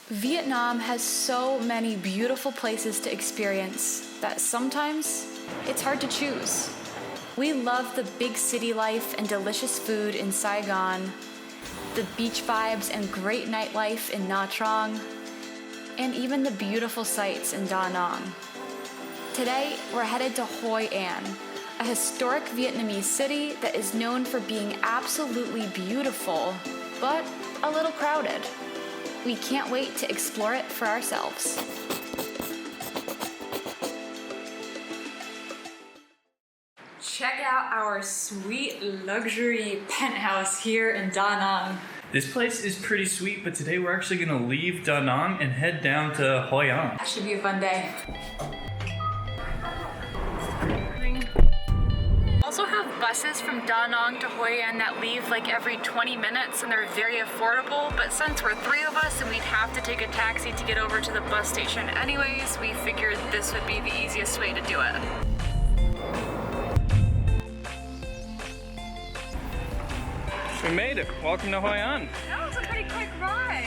Vietnam has so many beautiful places to experience that sometimes it's hard to choose. We love the big city life and delicious food in Saigon, the beach vibes and great nightlife in Nha Trang, and even the beautiful sights in Da Nang. Today, we're headed to Hoi An, a historic Vietnamese city that is known for being absolutely beautiful, but a little crowded. We can't wait to explore it for ourselves. Check out our sweet luxury penthouse here in Da Nang. This place is pretty sweet, but today we're actually gonna leave Da Nang and head down to Hoi An. That should be a fun day. Also have buses from Da Nang to Hoi An that leave like every 20 minutes and they're very affordable, but since we're 3 of us and we'd have to take a taxi to get over to the bus station anyways, we figured this would be the easiest way to do it. We made it. Welcome to Hoi An. That was a pretty quick ride.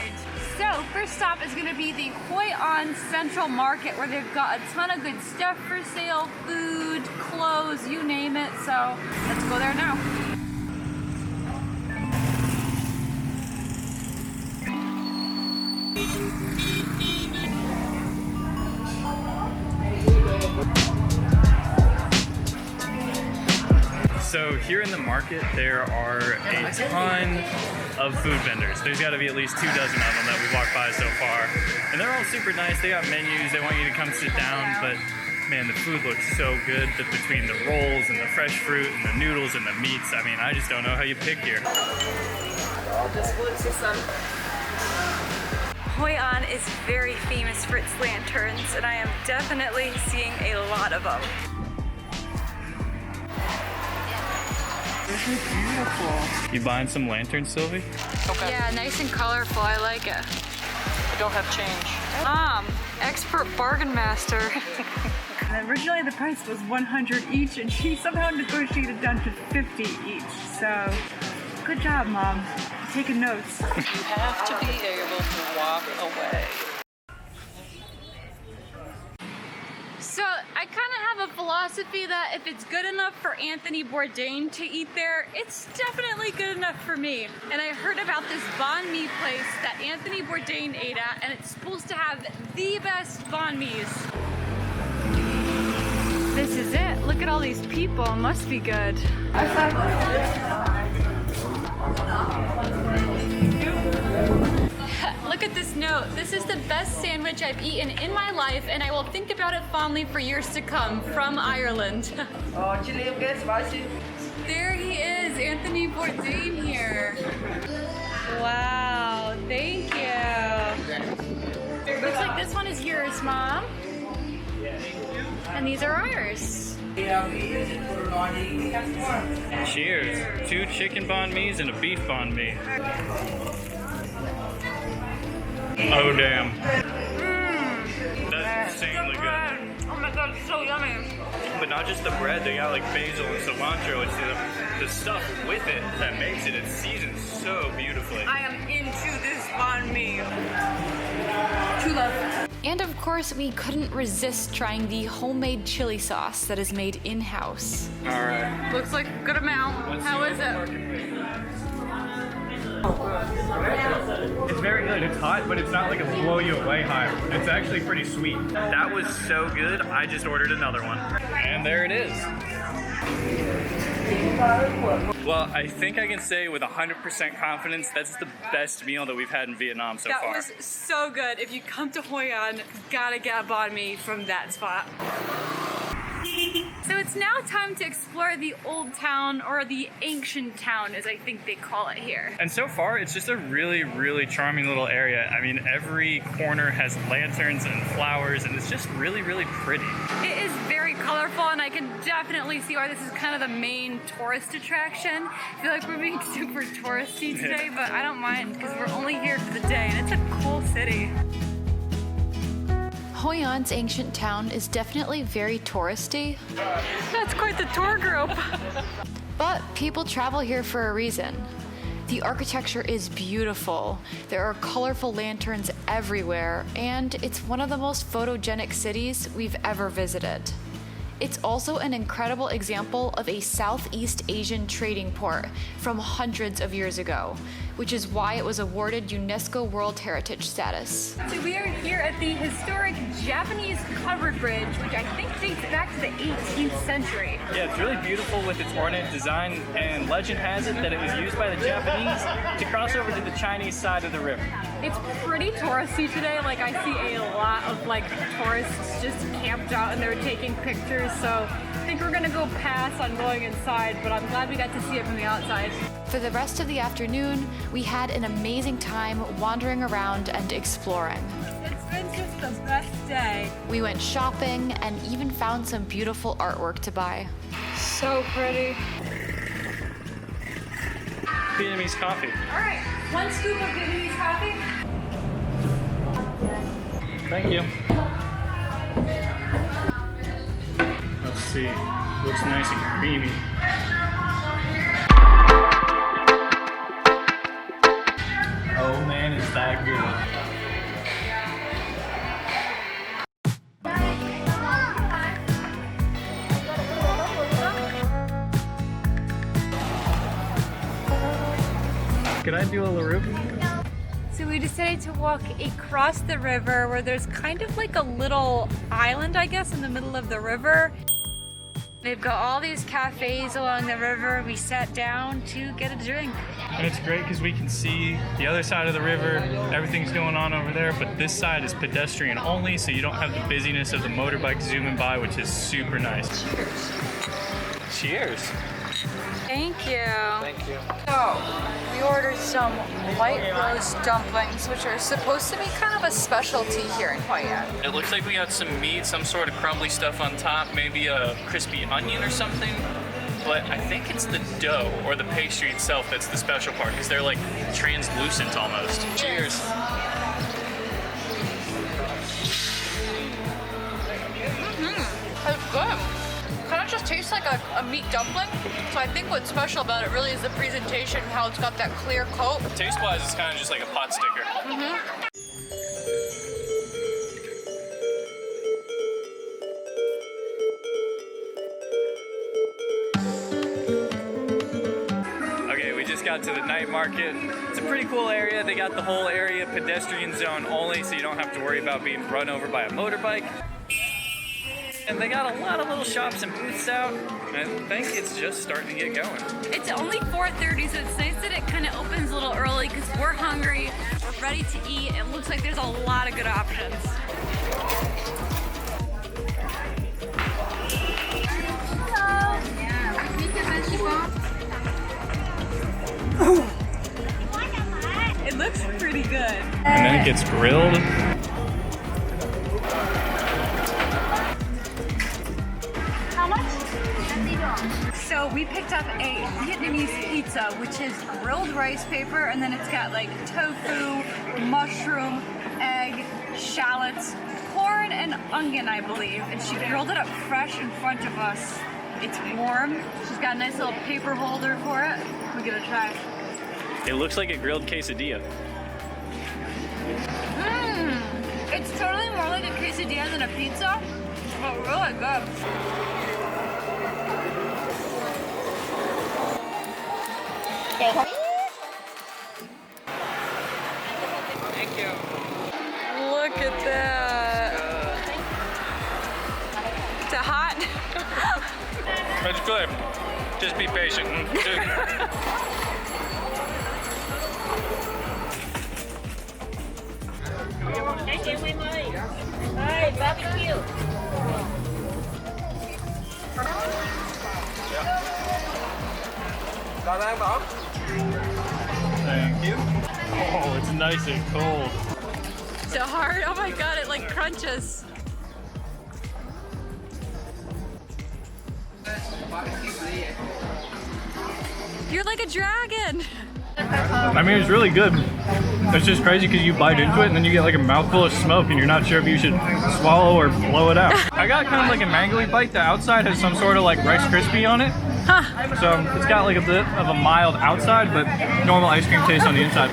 So first stop is gonna be the Hoi An Central Market where they've got a ton of good stuff for sale, food, clothes, you name it. So let's go there now. So here in the market, there are a ton of food vendors. There's got to be at least 24 of them that we've walked by so far. And they're all super nice. They got menus. They want you to come sit down. But man, the food looks so good between the rolls and the fresh fruit and the noodles and the meats. I mean, I just don't know how you pick here. Hoi An is very famous for its lanterns, and I am definitely seeing a lot of them. This is beautiful. You buying some lanterns, Sylvie? Okay. Yeah, nice and colorful. I like it. I don't have change. Expert bargain master. And originally the price was 100 each, and she somehow negotiated down to 50 each. So, good job, Mom. Taking notes. You have to be able to walk away. So I kind of have a philosophy that if it's good enough for Anthony Bourdain to eat there, it's definitely good enough for me. And I heard about this banh mi place that Anthony Bourdain ate at, and it's supposed to have the best banh mi's. This is it. Look at all these people. It must be good. Look at this note. This is the best sandwich I've eaten in my life, and I will think about it fondly for years to come, from Ireland. There he is, Anthony Bourdain here. Wow, thank you. Looks like this one is yours, Mom. And these are ours. Cheers. 2 chicken banh mi's and a beef banh mi. Oh damn. That's insanely good. Oh my god, it's so yummy. But not just the bread, they got like basil and cilantro. It's the stuff with it that makes it. It's seasoned so beautifully. I am into this banh mi. True love. And of course, we couldn't resist trying the homemade chili sauce that is made in-house. Alright. Looks like a good amount. How is it? It's very good. It's hot, but it's not like a blow you away hot. It's actually pretty sweet. That was so good, I just ordered another one. And there it is. Well, I think I can say with 100% confidence that's the best meal that we've had in Vietnam so far. That was so good. If you come to Hoi An, gotta get a banh mi from that spot. So it's now time to explore the old town, or the ancient town as I think they call it here. And so far, it's just a really, really charming little area. I mean, every corner has lanterns and flowers, and it's just really, really pretty. It is very colorful, and I can definitely see why this is kind of the main tourist attraction. I feel like we're being super touristy today, but I don't mind because we're only here for the day, and it's a cool city. Hoi An's ancient town is definitely very touristy. That's quite the tour group. But people travel here for a reason. The architecture is beautiful. There are colorful lanterns everywhere, and it's one of the most photogenic cities we've ever visited. It's also an incredible example of a Southeast Asian trading port from hundreds of years ago, which is why it was awarded UNESCO World Heritage status. So we are here at the historic Japanese covered bridge, which I think dates back to the 18th century. Yeah, it's really beautiful with its ornate design, and legend has it that it was used by the Japanese to cross over to the Chinese side of the river. It's pretty touristy today. Like, I see a lot of tourists just camped out and they're taking pictures. So I think we're gonna go pass on going inside, but I'm glad we got to see it from the outside. For the rest of the afternoon, we had an amazing time wandering around and exploring. It's been just the best day. We went shopping and even found some beautiful artwork to buy. So pretty. Vietnamese coffee. All right, 1 scoop of Vietnamese coffee. Thank you. Let's see. Looks nice and creamy. Oh man, is that good. Can I do a LaRoupe? So we decided to walk across the river where there's kind of like a little island, I guess, in the middle of the river. They've got all these cafes along the river. We sat down to get a drink. And it's great because we can see the other side of the river. Everything's going on over there, but this side is pedestrian only, so you don't have the busyness of the motorbike zooming by, which is super nice. Cheers. Thank you. Thank you. So, we ordered some white rose dumplings, which are supposed to be kind of a specialty here in Hoi An. It looks like we got some meat, some sort of crumbly stuff on top, maybe a crispy onion or something. But I think it's the dough or the pastry itself that's the special part, because they're like translucent almost. Cheers. It's good. Kind of just tastes like a meat dumpling. So I think what's special about it really is the presentation, how it's got that clear coat. Taste-wise, it's kind of just like a pot sticker. Okay, we just got to the night market. It's a pretty cool area. They got the whole area pedestrian zone only, so you don't have to worry about being run over by a motorbike. And they got a lot of little shops and booths out. I think it's just starting to get going. It's only 4:30, so it's nice that it kind of opens a little early because we're hungry, we're ready to eat. It looks like there's a lot of good options. It looks pretty good. And then it gets grilled. So we picked up a Vietnamese pizza, which is grilled rice paper, and then it's got like tofu, mushroom, egg, shallots, corn, and onion, I believe. And she grilled it up fresh in front of us. It's warm. She's got a nice little paper holder for it. We'll give it a try. It looks like a grilled quesadilla. It's totally more like a quesadilla than a pizza, but really good. Thank you. Look at that. Is it hot? It's good. Just be patient. Thank you. Oh, it's nice and cold. So hard. Oh my god, it like crunches. You're like a dragon. I mean, it's really good. It's just crazy because you bite into it and then you get like a mouthful of smoke and you're not sure if you should swallow or blow it out. I got kind of like a mangly bite. The outside has some sort of like Rice Krispie on it, So it's got like a bit of a mild outside, but normal ice cream taste on the inside.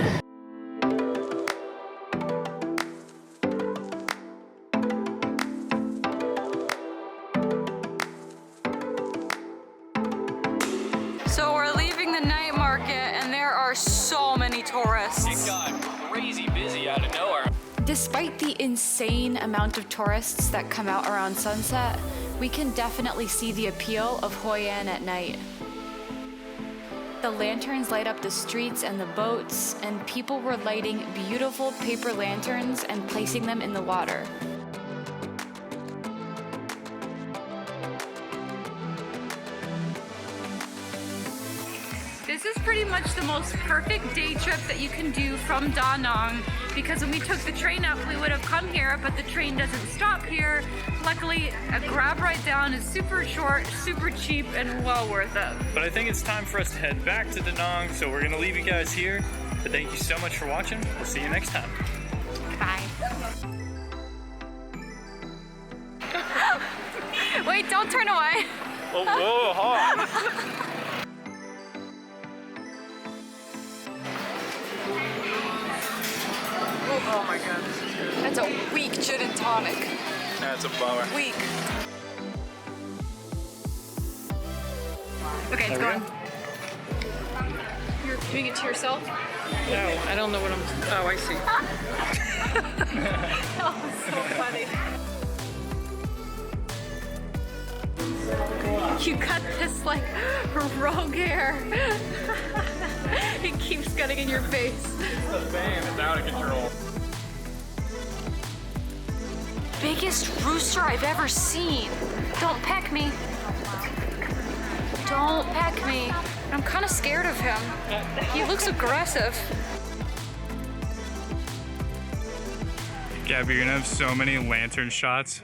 So we're leaving the night market and there are so many tourists. It got crazy busy out of nowhere. Despite the insane amount of tourists that come out around sunset, we can definitely see the appeal of Hoi An at night. The lanterns light up the streets and the boats, and people were lighting beautiful paper lanterns and placing them in the water. This is pretty much the most perfect day trip that you can do from Da Nang, because when we took the train up, we would have come here, but the train doesn't stop here. Luckily, a grab ride down is super short, super cheap, and well worth it. But I think it's time for us to head back to Da Nang, so we're gonna leave you guys here. But thank you so much for watching. We'll see you next time. Bye. Wait, don't turn away. Oh, whoa, hot. Oh my god, this is good. That's a weak gin and tonic. That's a bummer. Weak. Okay, it's going. You're doing it to yourself? No, I don't know what I'm. Oh, I see. That was so funny. You got this like rogue hair. It keeps getting in your face. The fan is out of control. Biggest rooster I've ever seen. Don't peck me. Don't peck me. I'm kind of scared of him. He looks aggressive. Gab, you're gonna have so many lantern shots